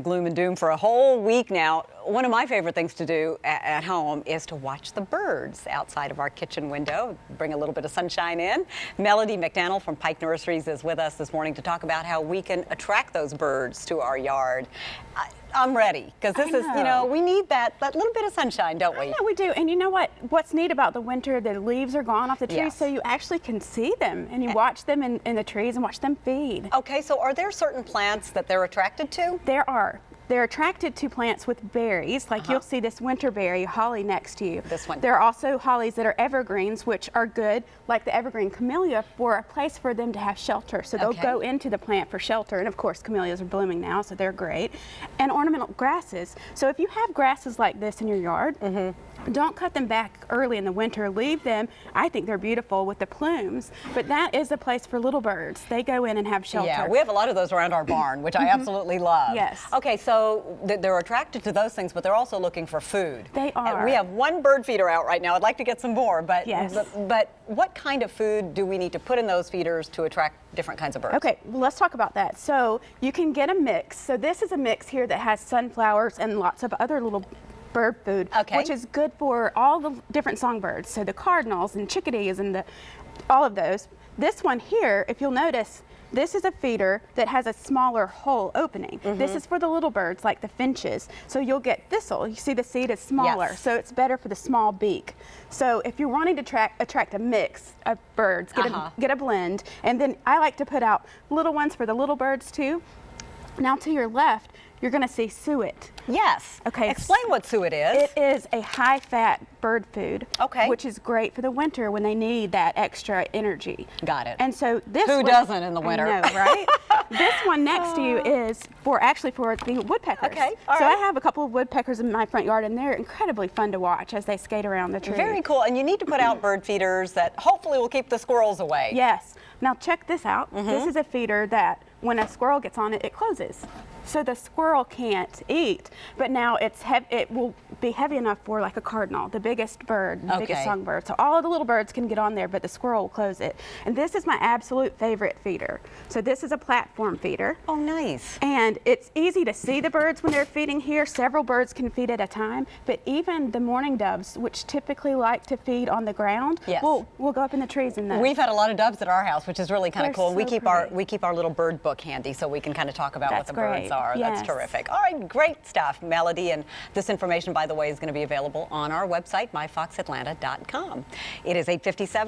gloom and doom for a whole week now. One of my favorite things to do at home is to watch the birds outside of our kitchen window, bring a little bit of sunshine in. Melodie McDanal from Pike Nurseries is with us this morning to talk about how we can attract those birds to our yard. I'm ready, because this is, you know, we need that little bit of sunshine, don't we? Yeah, we do. And you know what? What's neat about the winter, the leaves are gone off the trees, so you actually can see them, and you watch them in the trees and watch them feed. Okay, so are there certain plants that they're attracted to? There are. They're attracted to plants with berries, like you'll see this winterberry holly next to you. This one. There are also hollies that are evergreens, which are good, like the evergreen camellia, for a place for them to have shelter. So they'll go into the plant for shelter, and of course camellias are blooming now, so they're great. And ornamental grasses. So if you have grasses like this in your yard, don't cut them back early in the winter. Leave them. I think they're beautiful with the plumes, but that is a place for little birds. They go in and have shelter. Yeah, we have a lot of those around our barn, which I absolutely love. Yes. Okay, so they're attracted to those things, but they're also looking for food. They are. And we have one bird feeder out right now. I'd like to get some more, but, but what kind of food do we need to put in those feeders to attract different kinds of birds? Okay, well, let's talk about that. So you can get a mix. So this is a mix here that has sunflowers and lots of other little bird food, which is good for all the different songbirds. So the cardinals and chickadees and all of those. This one here, if you'll notice, this is a feeder that has a smaller hole opening. This is for the little birds like the finches. So you'll get thistle. You see the seed is smaller, so it's better for the small beak. So if you're wanting to attract a mix of birds, get a blend. And then I like to put out little ones for the little birds too. Now to your left, you're going to see suet. Yes. Okay. Explain what suet is. It is a high-fat bird food. Okay. Which is great for the winter when they need that extra energy. Got it. And so this Who doesn't in the winter? I know, right? This one next to you is actually for the woodpeckers. Okay. So I have a couple of woodpeckers in my front yard, and they're incredibly fun to watch as they skate around the tree. Very cool. And you need to put out bird feeders that hopefully will keep the squirrels away. Yes. Now check this out. This is a feeder that when a squirrel gets on it, it closes. So the squirrel can't eat, but now it will be heavy enough for like a cardinal, the biggest bird, the biggest songbird. So all of the little birds can get on there, but the squirrel will close it. And this is my absolute favorite feeder. So this is a platform feeder. Oh, nice. And it's easy to see the birds when they're feeding here. Several birds can feed at a time, but even the mourning doves, which typically like to feed on the ground, will go up in the trees in those. We've had a lot of doves at our house, which is really kind of cool. So we keep our little bird book handy so we can kind of talk about what the birds are. Yes. That's terrific. All right, great stuff, Melodie. And this information, by the way, is going to be available on our website, myfoxatlanta.com. It is 8:57.